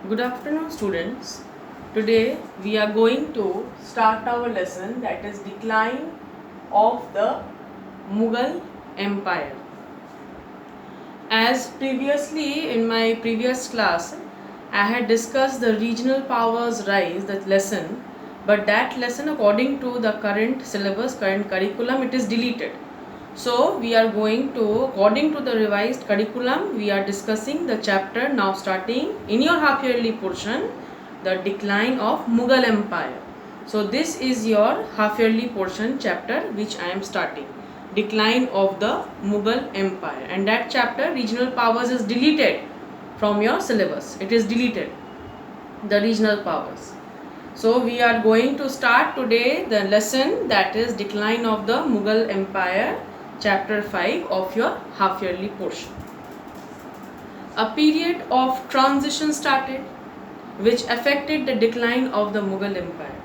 Good afternoon, students. Today we are going to start our lesson, that is decline of the Mughal Empire. As previously in my previous class, I had discussed the regional powers rise, that lesson, but that lesson, according to the current syllabus, current curriculum, it is deleted. So we are going to, according to the revised curriculum, we are discussing the chapter now starting in your half yearly portion, the decline of Mughal Empire. So this is your half yearly portion chapter which I am starting, decline of the Mughal Empire, and that chapter regional powers is deleted from your syllabus. It is deleted, the regional powers. So we are going to start today the lesson, that is decline of the Mughal Empire, chapter 5 of your half yearly portion. A period of transition started which affected the decline of the Mughal Empire.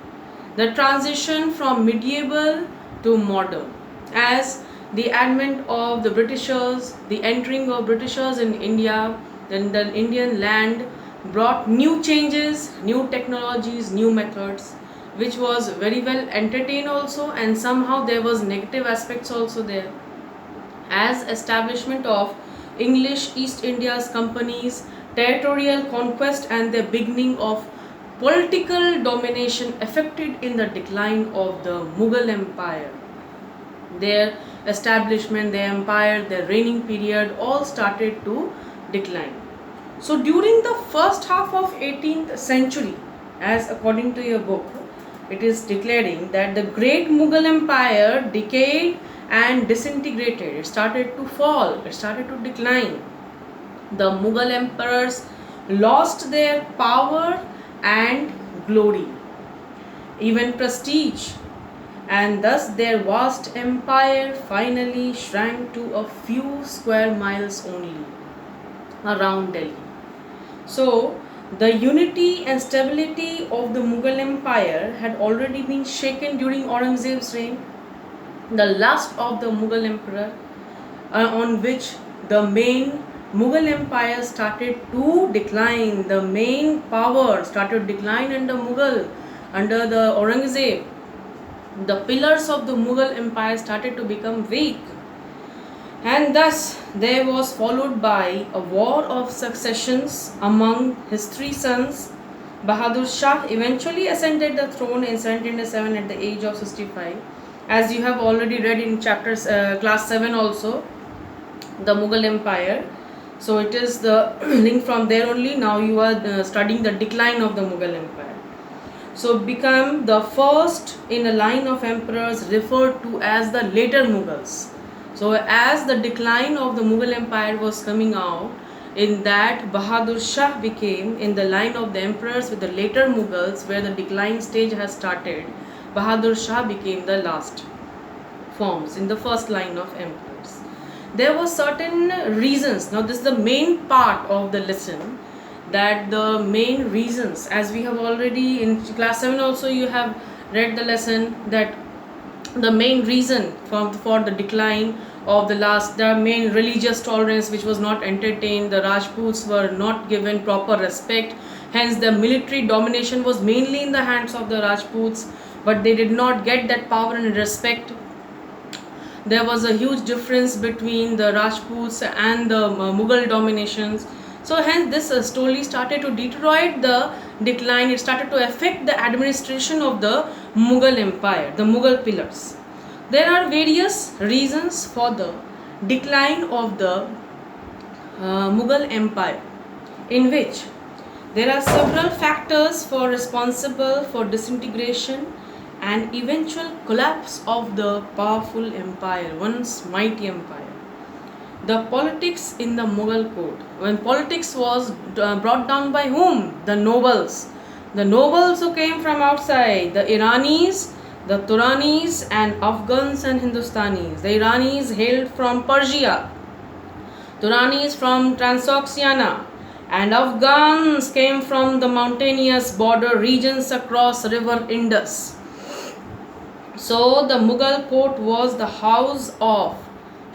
The transition from medieval to modern, as the advent of the Britishers, the entering of Britishers in India, then the Indian land brought new changes, new technologies, new methods, which was very well entertained also, and somehow there was negative aspects also there, as establishment of English East India's companies, territorial conquest, and the beginning of political domination affected in the decline of the Mughal Empire. Their establishment, their empire, their reigning period all started to decline. So during the first half of 18th century, as according to your book, it is declaring that the great Mughal Empire decayed and disintegrated. It started to fall, it started to decline. The Mughal emperors lost their power and glory, even prestige, and thus their vast empire finally shrank to a few square miles only around Delhi. So, the unity and stability of the Mughal Empire had already been shaken during Aurangzeb's reign. The last of the Mughal Emperor, on which the main Mughal Empire started to decline, the main power started to decline under Mughal, under the Aurangzeb. The pillars of the Mughal Empire started to become weak, and thus there was followed by a war of successions among his three sons. Bahadur Shah eventually ascended the throne in 1707 at the age of 65. As you have already read in chapters class 7 also, the Mughal Empire. So it is the link from there only. Now you are studying the decline of the Mughal Empire. So become the first in a line of emperors referred to as the later Mughals. So as the decline of the Mughal Empire was coming out, in that Bahadur Shah became in the line of the emperors with the later Mughals, where the decline stage has started. Bahadur Shah became the last forms in the first line of emperors. There were certain reasons. Now this is the main part of the lesson, that the main reasons, as we have already in class 7 also you have read the lesson, that the main reason for the decline of the main religious tolerance which was not entertained, the Rajputs were not given proper respect, hence the military domination was mainly in the hands of the Rajputs, but they did not get that power and respect. There was a huge difference between the Rajputs and the Mughal dominations. So hence this slowly started to deteriorate the decline. It started to affect the administration of the Mughal Empire, the Mughal pillars. There are various reasons for the decline of the Mughal Empire, in which there are several factors for responsible for disintegration and eventual collapse of the powerful empire, once mighty empire. The politics in the Mughal court. When politics was brought down by whom? The nobles. The nobles who came from outside, the Iranis, the Turanis, and Afghans and Hindustanis. The Iranis hailed from Persia, Turanis from Transoxiana, and Afghans came from the mountainous border regions across river Indus. So the Mughal court was the house of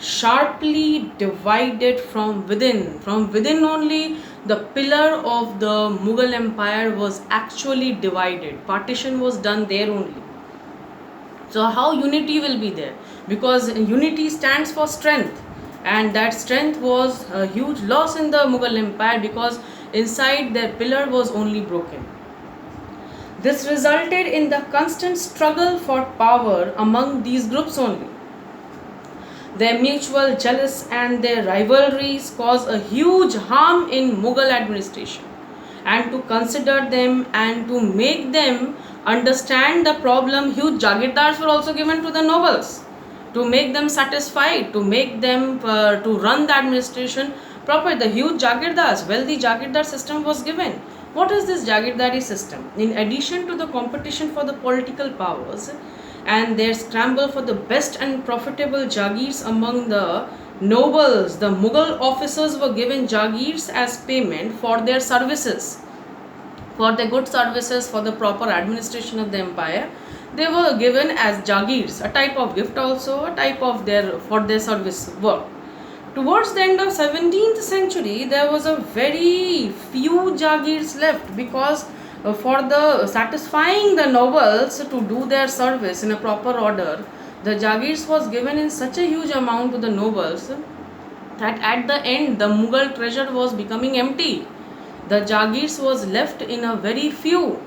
sharply divided from within. From within only the pillar of the Mughal Empire was actually divided. Partition was done there only. So how unity will be there? Because unity stands for strength, and that strength was a huge loss in the Mughal Empire because inside their pillar was only broken. This resulted in the constant struggle for power among these groups only. Their mutual jealousy and their rivalries caused a huge harm in Mughal administration. And to consider them and to make them understand the problem, huge jagirdars were also given to the nobles to make them satisfied, to make them to run the administration proper. The huge jagirdars, wealthy jagirdar system was given. What is this jagirdari system? In addition to the competition for the political powers and their scramble for the best and profitable jagirs among the nobles, the Mughal officers were given jagirs as payment for their services, for their good services, for the proper administration of the empire. They were given as jagirs, a type of gift also, a type of their for their service work. Towards the end of 17th century, there was a very few jagirs left because for the satisfying the nobles to do their service in a proper order, the jagirs was given in such a huge amount to the nobles that at the end the Mughal treasure was becoming empty. The jagirs was left in a very few.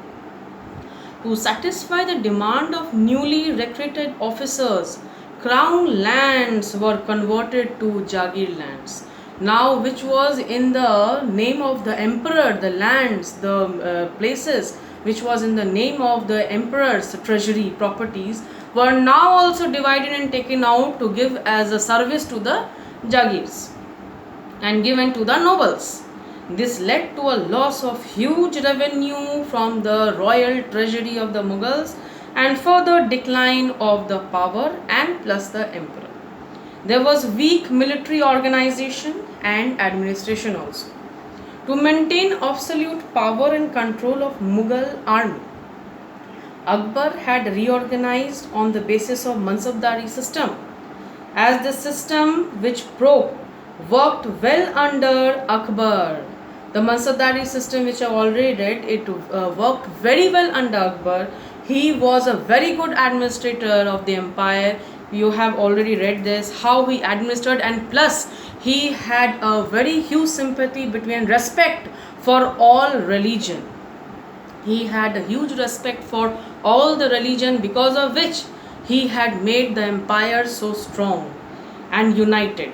To satisfy the demand of newly recruited officers, crown lands were converted to Jagir lands. Now, which was in the name of the emperor, the lands, the places which was in the name of the emperor's treasury properties were now also divided and taken out to give as a service to the Jagirs and given to the nobles. This led to a loss of huge revenue from the royal treasury of the Mughals and further decline of the power and plus the emperor. There was weak military organization and administration also. To maintain absolute power and control of Mughal army, Akbar had reorganized on the basis of Mansabdari system. As the system which worked well under Akbar, the Mansabdari system which I have already read, it worked very well under Akbar. He was a very good administrator of the empire. You have already read this, how he administered, and plus he had a very huge sympathy between respect for all religion. He had a huge respect for all the religion, because of which he had made the empire so strong and united.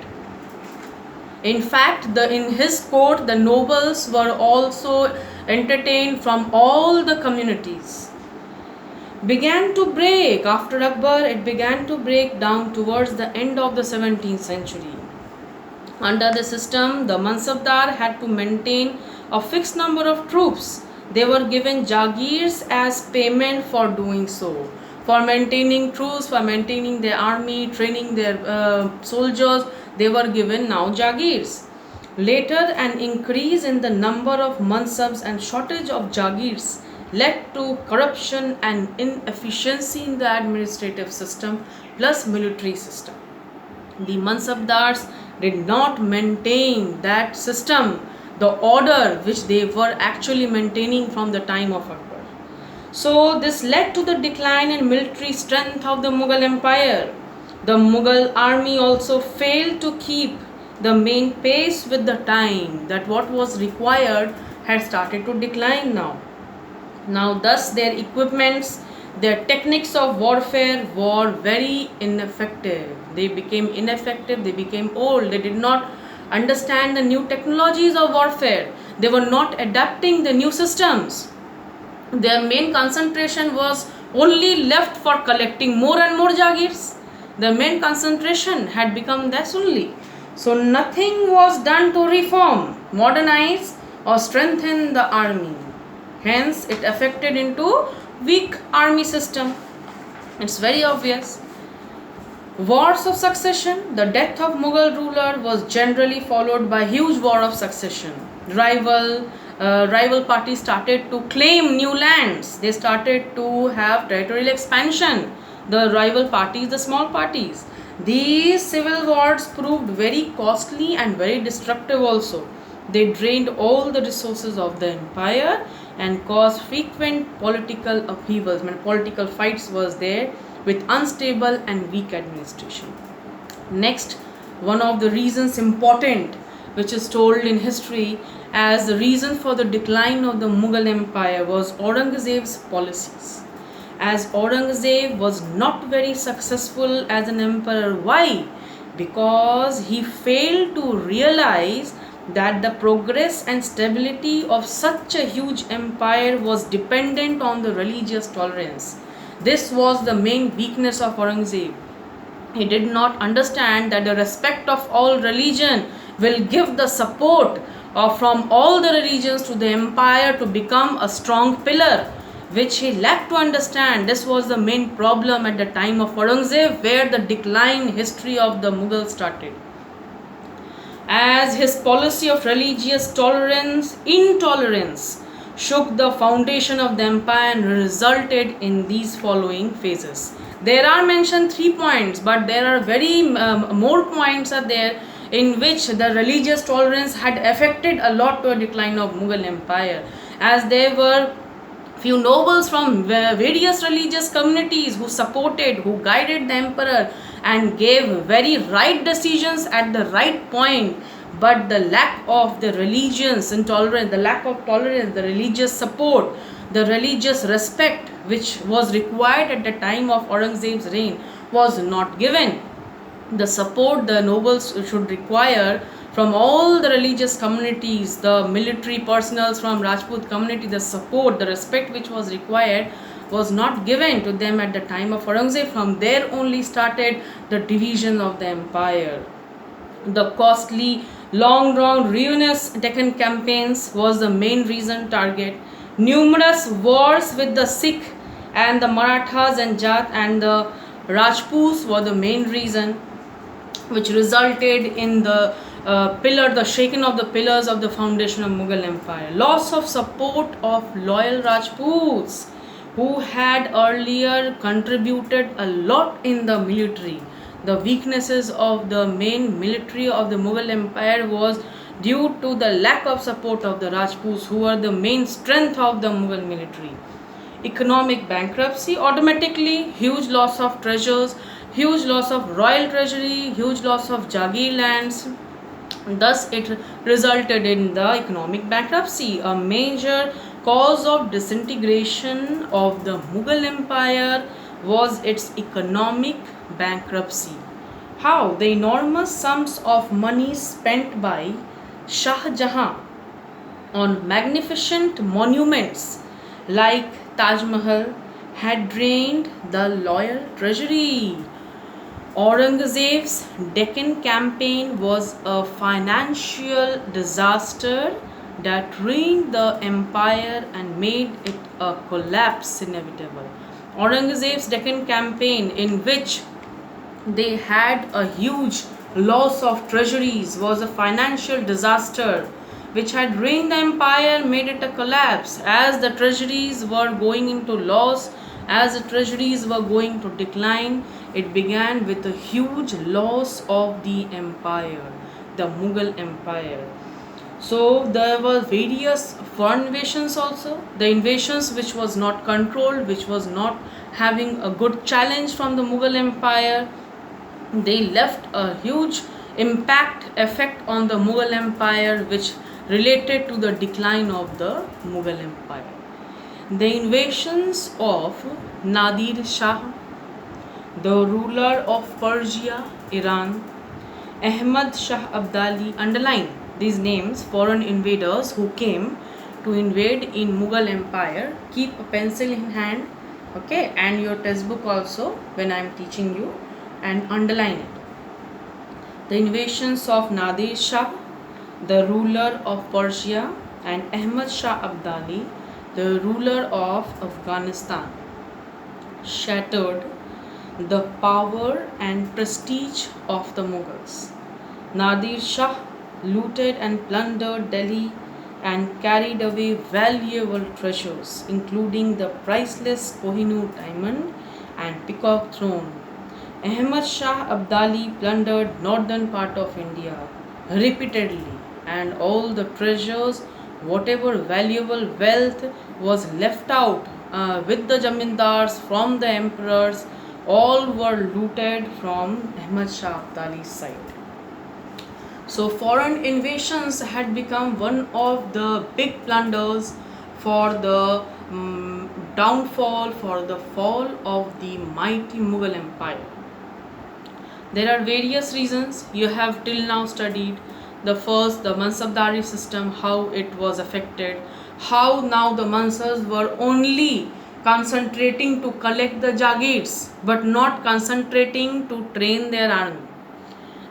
In fact, in his court, the nobles were also entertained from all the communities. Began to break after Akbar, it began to break down towards the end of the 17th century. Under the system, the Mansabdar had to maintain a fixed number of troops. They were given jagirs as payment for doing so, for maintaining troops, for maintaining their army, training their soldiers. They were given now jagirs. Later, an increase in the number of mansabs and shortage of jagirs led to corruption and inefficiency in the administrative system plus military system. The mansabdars did not maintain that system, the order which they were actually maintaining from the time of Akbar. So this led to the decline in military strength of the Mughal Empire. The Mughal army also failed to keep the main pace with the time, that what was required had started to decline now. Thus their equipments, their techniques of warfare were very ineffective. They became ineffective, they became old, they did not understand the new technologies of warfare. They were not adapting the new systems. Their main concentration was only left for collecting more and more jagirs. The main concentration had become that only. So nothing was done to reform, modernize or strengthen the army. Hence it affected into weak army system. It's very obvious. Wars of succession. The death of Mughal ruler was generally followed by huge war of succession. Rival parties started to claim new lands. They started to have territorial expansion. The rival parties, the small parties. These civil wars proved very costly and very destructive also. They drained all the resources of the empire and caused frequent political upheavals. I mean, political fights was there with unstable and weak administration. Next, one of the reasons important, which is told in history as the reason for the decline of the Mughal Empire, was Aurangzeb's policies. As Aurangzeb was not very successful as an emperor. Why? Because he failed to realize that the progress and stability of such a huge empire was dependent on the religious tolerance. This was the main weakness of Aurangzeb. He did not understand that the respect of all religion will give the support from all the religions to the empire to become a strong pillar, which he lacked to understand. This was the main problem at the time of Aurangzeb, where the decline history of the Mughals started. As his policy of religious intolerance shook the foundation of the empire and resulted in these following phases. There are mentioned 3 points, but there are very more points are there in which the religious tolerance had affected a lot to a decline of Mughal empire, as there were few nobles from various religious communities who supported, who guided the emperor and gave very right decisions at the right point. But the lack of the religious intolerance, the lack of tolerance, the religious support, the religious respect which was required at the time of Aurangzeb's reign was not given. The support the nobles should require from all the religious communities, the military personnel from Rajput community, the support, the respect which was required was not given to them at the time of Aurangzeb. From there only started the division of the empire. The costly, long-drawn, ruinous Deccan campaigns was the main reason target. Numerous wars with the Sikh and the Marathas and Jat and the Rajputs were the main reason, which resulted in the the shaking of the pillars of the foundation of Mughal Empire. Loss of support of loyal Rajputs who had earlier contributed a lot in the military. The weaknesses of the main military of the Mughal Empire was due to the lack of support of the Rajputs, who were the main strength of the Mughal military. Economic bankruptcy, automatically huge loss of treasures, huge loss of royal treasury, huge loss of Jagir lands. Thus, it resulted in the economic bankruptcy. A major cause of disintegration of the Mughal Empire was its economic bankruptcy. How? The enormous sums of money spent by Shah Jahan on magnificent monuments like Taj Mahal had drained the royal treasury. Aurangzeb's Deccan campaign was a financial disaster that ruined the empire and made it a collapse inevitable. Aurangzeb's Deccan campaign, in which they had a huge loss of treasuries, was a financial disaster which had ruined the empire, made it a collapse. As the treasuries were going into loss, as the treasuries were going to decline, it began with a huge loss of the empire, the Mughal Empire. So there were various foreign invasions also. The invasions which was not controlled, which was not having a good challenge from the Mughal Empire, they left a huge impact effect on the Mughal Empire, which related to the decline of the Mughal Empire. The invasions of Nadir Shah, the ruler of Persia, Iran, Ahmad Shah Abdali. Underline these names, foreign invaders who came to invade in Mughal Empire. Keep a pencil in hand, okay, and your textbook also when I am teaching you, and underline it. The invasions of Nadir Shah, the ruler of Persia, and Ahmad Shah Abdali, the ruler of Afghanistan, shattered the power and prestige of the Mughals. Nadir Shah looted and plundered Delhi and carried away valuable treasures, including the priceless Kohinoor diamond and peacock throne. Ahmad Shah Abdali plundered northern part of India repeatedly and all the treasures, whatever valuable wealth was left out with the zamindars from the emperors, all were looted from Ahmad Shah Abdali's side. So foreign invasions had become one of the big plunders for the downfall, for the fall of the mighty Mughal Empire. There are various reasons you have till now studied. The first, the Mansabdari system, how it was affected, how now the Mansabs were only concentrating to collect the Jagirs but not concentrating to train their army.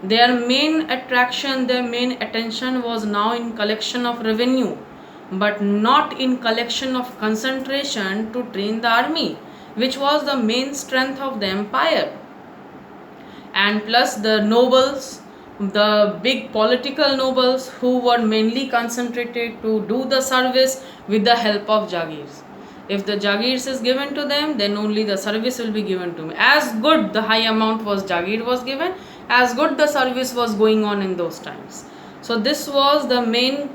Their main attraction, their main attention was now in collection of revenue, but not in collection of concentration to train the army, which was the main strength of the empire. And plus the nobles, the big political nobles who were mainly concentrated to do the service with the help of Jagirs. If the Jagirs is given to them, then only the service will be given to me. As good the high amount was Jagir was given, as good the service was going on in those times. So this was the main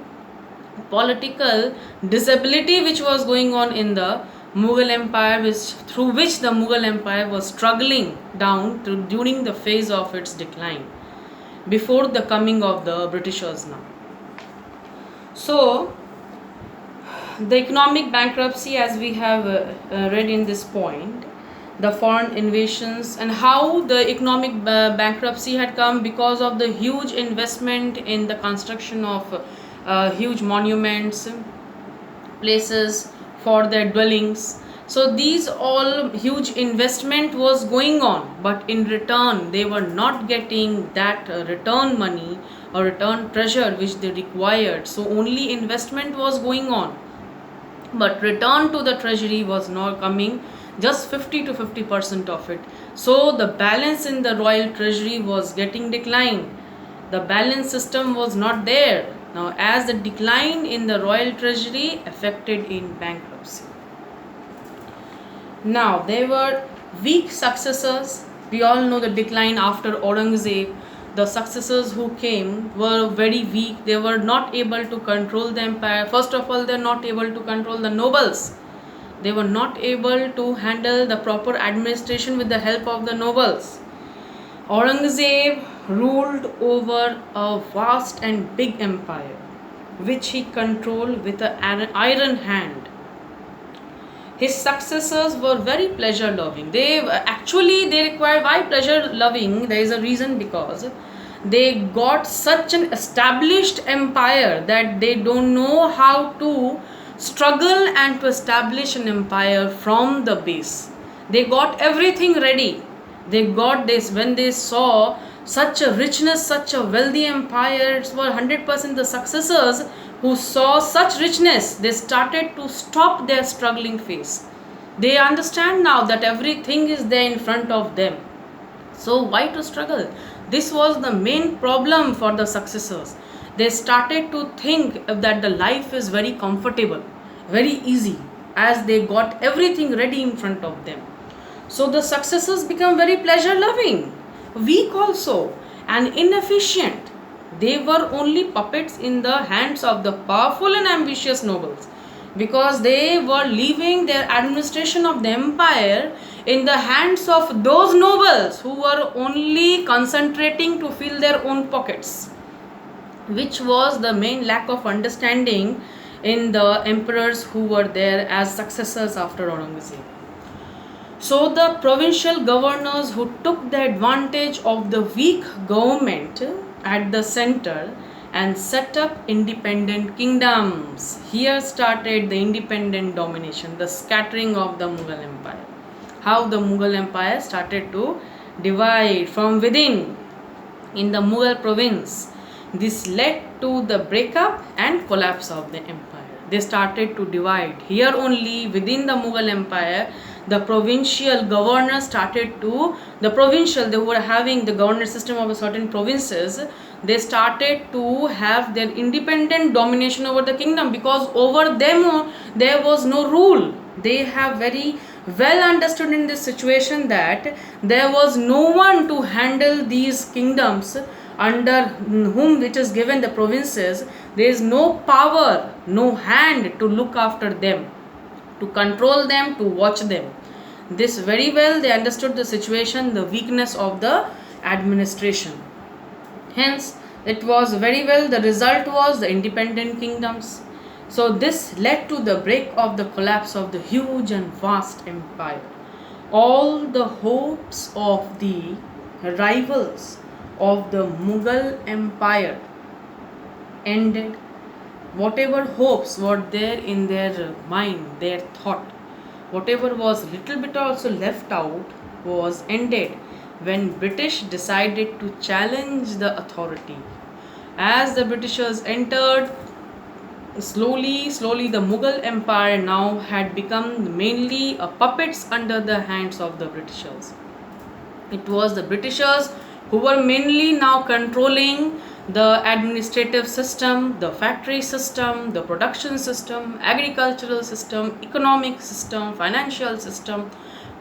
political disability which was going on in the Mughal Empire, through which the Mughal Empire was struggling down during the phase of its decline before the coming of the Britishers now. So the economic bankruptcy, as we have read in this point, the foreign invasions, and how the economic bankruptcy had come because of the huge investment in the construction of huge monuments, places for their dwellings. So these all huge investment was going on, but in return they were not getting that return money or return treasure which they required. So only investment was going on, but return to the treasury was not coming, just 50 to 50% of it. So the balance in the royal treasury was getting declined. The balance system was not there. Now, as the decline in the royal treasury affected in bankruptcy. Now, there were weak successors. We all know the decline after Aurangzeb. The successors who came were very weak. They were not able to control the empire. First of all, they were not able to control the nobles. They were not able to handle the proper administration with the help of the nobles. Aurangzeb ruled over a vast and big empire, which he controlled with an iron hand. His successors were very pleasure loving. They require, why pleasure loving? There is a reason, because they got such an established empire that they don't know how to struggle and to establish an empire from the base. They got everything ready. They got this when they saw such a richness, such a wealthy empire. It were 100% the successors who saw such richness. They started to stop their struggling phase. They understand now that everything is there in front of them. So why to struggle? This was the main problem for the successors. They started to think that the life is very comfortable, very easy, as they got everything ready in front of them. So the successors become very pleasure loving, weak also, and inefficient. They were only puppets in the hands of the powerful and ambitious nobles, because they were leaving their administration of the empire in the hands of those nobles who were only concentrating to fill their own pockets, which was the main lack of understanding in the emperors who were there as successors after Aurangzeb. So the provincial governors who took the advantage of the weak government at the center and set up independent kingdoms. Here started the independent domination, the scattering of the Mughal Empire. How the Mughal Empire started to divide from within in the Mughal province. This led to the breakup and collapse of the empire. They started to divide. Here only within the Mughal Empire, the provincial governors started to, they were having the governance system of a certain provinces, they started to have their independent domination over the kingdom, because over them there was no rule. They have very well understood in this situation that there was no one to handle these kingdoms under whom it is given the provinces, there is no power, no hand to look after them, to control them, to watch them. This very well they understood the situation, the weakness of the administration. Hence, it was very well, the result was the independent kingdoms. So, this led to the break of the collapse of the huge and vast empire. All the hopes of the rivals of the Mughal empire ended. Whatever hopes were there in their mind, their thought, whatever was little bit also left out was ended when British decided to challenge the authority. As the Britishers entered, slowly the Mughal empire now had become mainly a puppets under the hands of the Britishers. It was the Britishers who were mainly now controlling the administrative system, the factory system, the production system, agricultural system, economic system, financial system.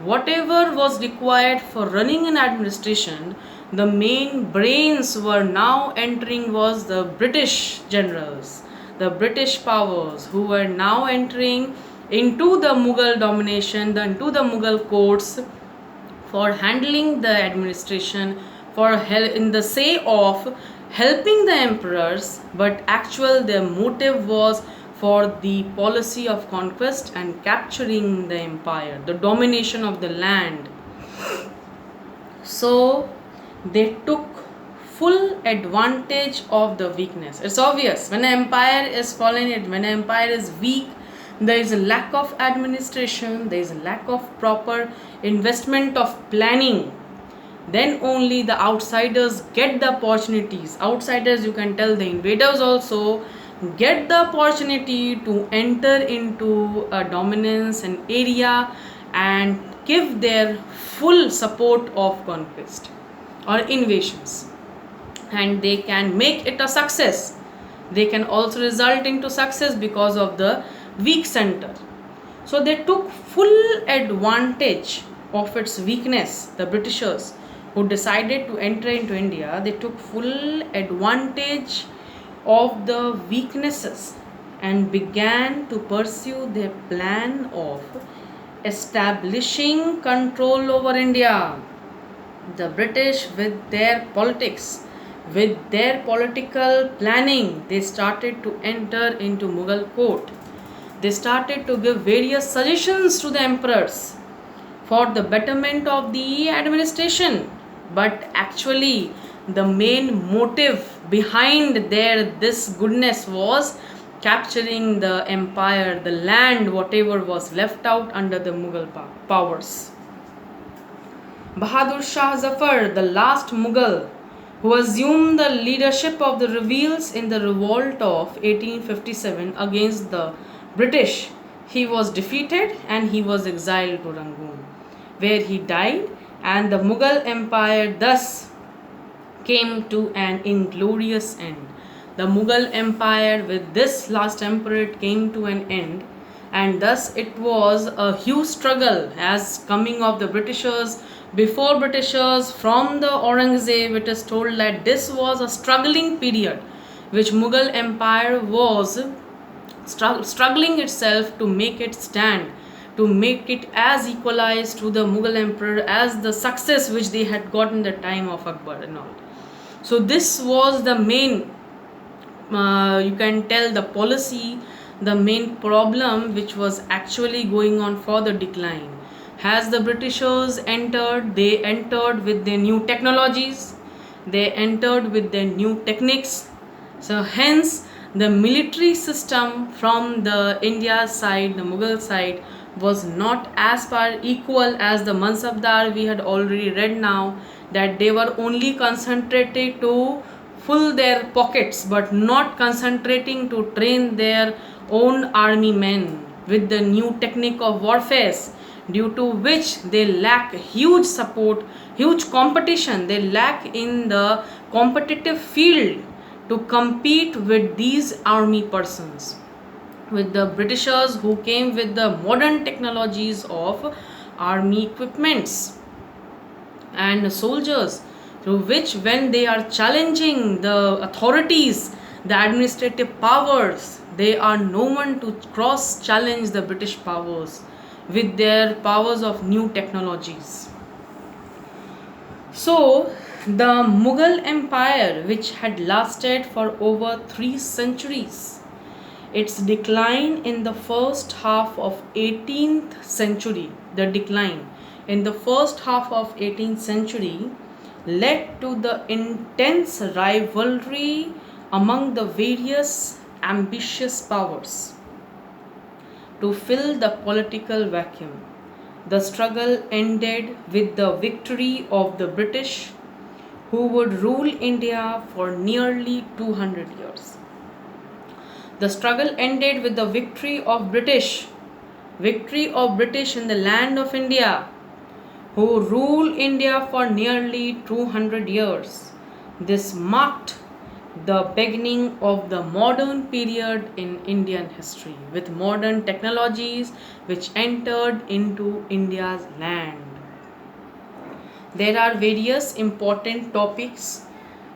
Whatever was required for running an administration, the main brains were now entering was the British generals, the British powers who were now entering into the Mughal domination, into the Mughal courts for handling the administration, for in the say of helping the emperors, but actual their motive was for the policy of conquest and capturing the empire, the domination of the land. So they took full advantage of the weakness. It's obvious when an empire is fallen, when an empire is weak, there is a lack of administration, there is a lack of proper investment of planning. Then only the outsiders get the opportunities. Outsiders, you can tell the invaders also, get the opportunity to enter into a dominance, an area, and give their full support of conquest or invasions, and they can make it a success. They can also result into success because of the weak center. So they took full advantage of its weakness. The Britishers who decided to enter into India, they took full advantage of the weaknesses and began to pursue their plan of establishing control over India. The British, with their politics, with their political planning, they started to enter into Mughal court. They started to give various suggestions to the emperors for the betterment of the administration. But actually, the main motive behind their this goodness was capturing the empire, the land, whatever was left out under the Mughal powers. Bahadur Shah Zafar, the last Mughal who assumed the leadership of the rebels in the revolt of 1857 against the British, he was defeated and he was exiled to Rangoon, where he died, and the Mughal empire thus came to an inglorious end. The Mughal empire with this last emperor came to an end, and thus it was a huge struggle as coming of the Britishers. Before Britishers, from the Aurangzeb, it is told that this was a struggling period which Mughal empire was struggling itself to make it stand, to make it as equalized to the Mughal emperor as the success which they had got in the time of Akbar and all. So this was the main, you can tell, the policy, the main problem which was actually going on for the decline. As the Britishers entered, they entered with their new technologies, they entered with their new techniques. So hence the military system from the India side, the Mughal side, was not as far equal as the Mansabdar. We had already read now that they were only concentrated to fill their pockets but not concentrating to train their own army men with the new technique of warfare, due to which they lack huge support, huge competition. They lack in the competitive field to compete with these army persons, with the Britishers who came with the modern technologies of army equipments and soldiers. through which when they are challenging the authorities, the administrative powers, they are no one to cross challenge the British powers with their powers of new technologies. So, the Mughal Empire, which had lasted for over 3 centuries, its decline in the first half of 18th century, the decline in the first half of 18th century led to the intense rivalry among the various ambitious powers to fill the political vacuum. The struggle ended with the victory of the British, who would rule India for nearly 200 years. The struggle ended with the victory of British in the land of India, who ruled India for nearly 200 years. This marked the beginning of the modern period in Indian history, with modern technologies which entered into India's land. There are various important topics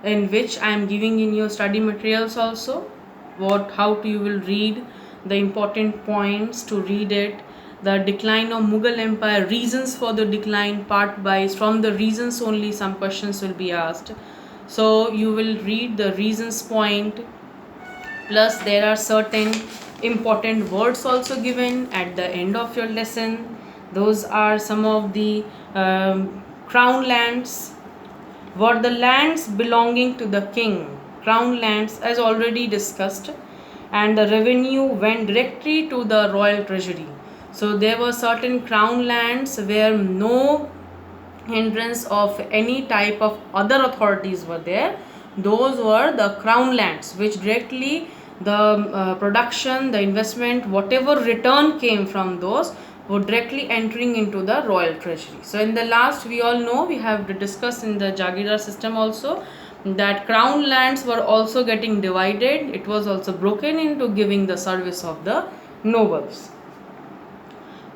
in which I am giving in your study materials also. How you will read the important points to read it. The decline of Mughal Empire, reasons for the decline, part by from the reasons only some questions will be asked. So you will read the reasons point, plus there are certain important words also given at the end of your lesson. Those are some of the crown lands, were the lands belonging to the king. Crown lands, as already discussed, and the revenue went directly to the royal treasury. So there were certain crown lands where no hindrance of any type of other authorities were there. Those were the crown lands, which directly the production, the investment, whatever return came from those were directly entering into the royal treasury. So in the last, we all know, we have discussed in the Jagirdar system also, that crown lands were also getting divided. It was also broken into giving the service of the nobles.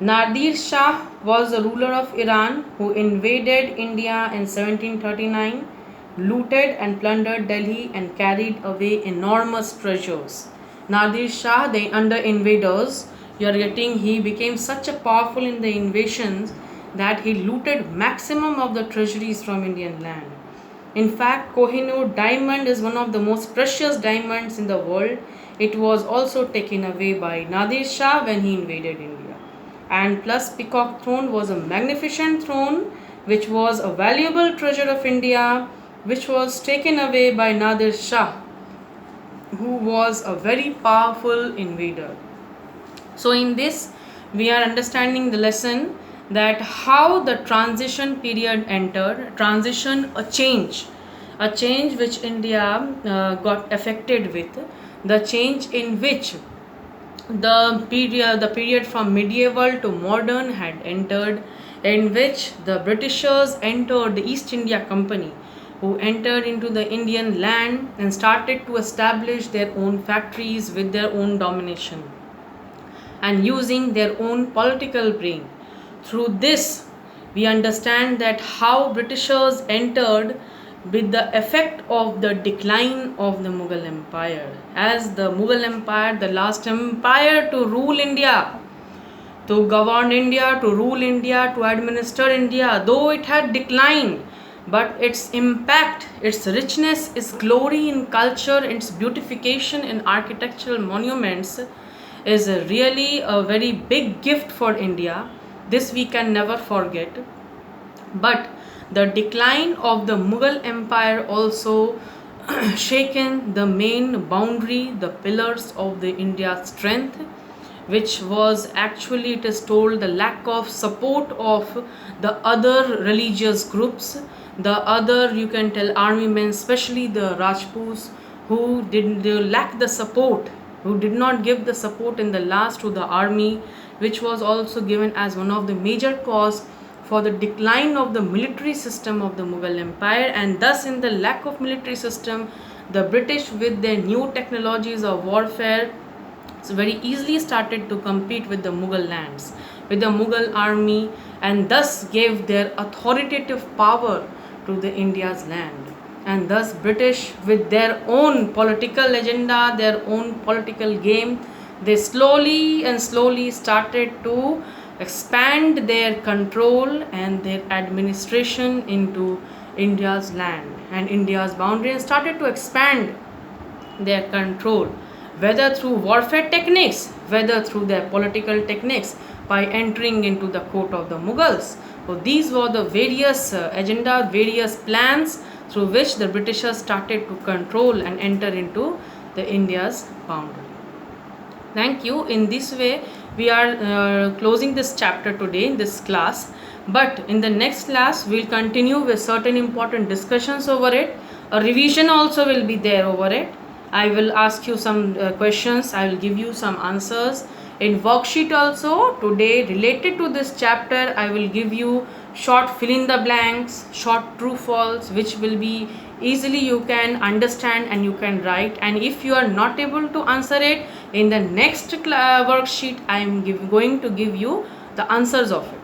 Nadir Shah was the ruler of Iran who invaded India in 1739, looted and plundered Delhi and carried away enormous treasures. Nadir Shah, under invaders, he became such a powerful in the invasions that he looted maximum of the treasuries from Indian land. In fact, Kohinoor diamond is one of the most precious diamonds in the world. It was also taken away by Nadir Shah when he invaded India. And plus, Peacock throne was a magnificent throne which was a valuable treasure of India, which was taken away by Nadir Shah, who was a very powerful invader. So in this, we are understanding the lesson that how the transition period entered, a change which India got affected with, the change in which the period from medieval to modern had entered, in which the Britishers entered the East India Company, who entered into the Indian land and started to establish their own factories with their own domination and using their own political brain. Through this, we understand that how Britishers entered with the effect of the decline of the Mughal Empire. As the Mughal Empire, the last empire to rule India, to govern India, to rule India, to administer India, though it had declined, but its impact, its richness, its glory in culture, its beautification in architectural monuments is really a very big gift for India. This we can never forget. But the decline of the Mughal Empire also shaken the main boundary, the pillars of the India's strength, which was actually, it is told, the lack of support of the other religious groups, the other, you can tell, army men, especially the Rajputs, who lack the support, who did not give the support in the last to the army, which was also given as one of the major cause for the decline of the military system of the Mughal Empire. And thus, in the lack of military system, the British, with their new technologies of warfare, very easily started to compete with the Mughal lands, with the Mughal army, and thus gave their authoritative power to the India's land. And thus British, with their own political agenda, their own political game, they slowly and slowly started to expand their control and their administration into India's land and India's boundary, and started to expand their control, whether through warfare techniques, whether through their political techniques, by entering into the court of the Mughals. So these were the various agenda, various plans through which the Britishers started to control and enter into the India's boundary. Thank you. In this way, we are closing this chapter today in this class. But in the next class, we'll continue with certain important discussions over it. A revision also will be there over it. I will ask you some questions. I will give you some answers. In worksheet also, today related to this chapter, I will give you short fill in the blanks, short true false, which will be easily you can understand and you can write. And if you are not able to answer it, in the next worksheet, I am going to give you the answers of it.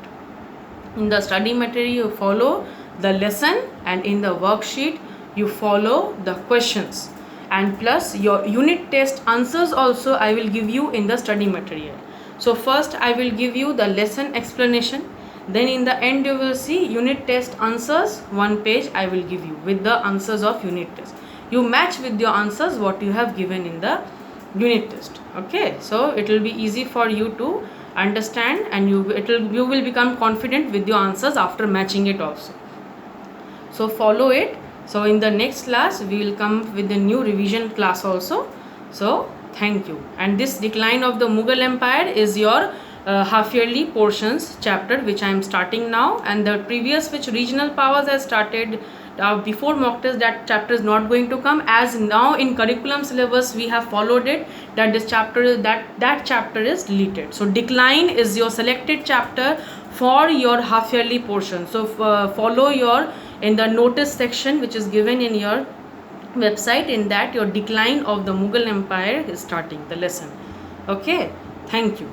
In the study material, you follow the lesson, and in the worksheet, you follow the questions. And plus your unit test answers also I will give you in the study material. So first I will give you the lesson explanation, then in the end you will see unit test answers, one page I will give you with the answers of unit test. You match with your answers what you have given in the unit test. Okay, so it will be easy for you to understand, and you will become confident with your answers after matching it also. So follow it. So in the next class, we will come with the new revision class also. So thank you. And this decline of the Mughal Empire is your half yearly portions chapter, which I am starting now. And the previous, which regional powers has started before mock test, that chapter is not going to come, as now in curriculum syllabus we have followed it, that this chapter, that chapter is deleted. So decline is your selected chapter for your half yearly portion. So follow your in the notice section which is given in your website, in that your decline of the Mughal Empire is starting the lesson. Okay, thank you.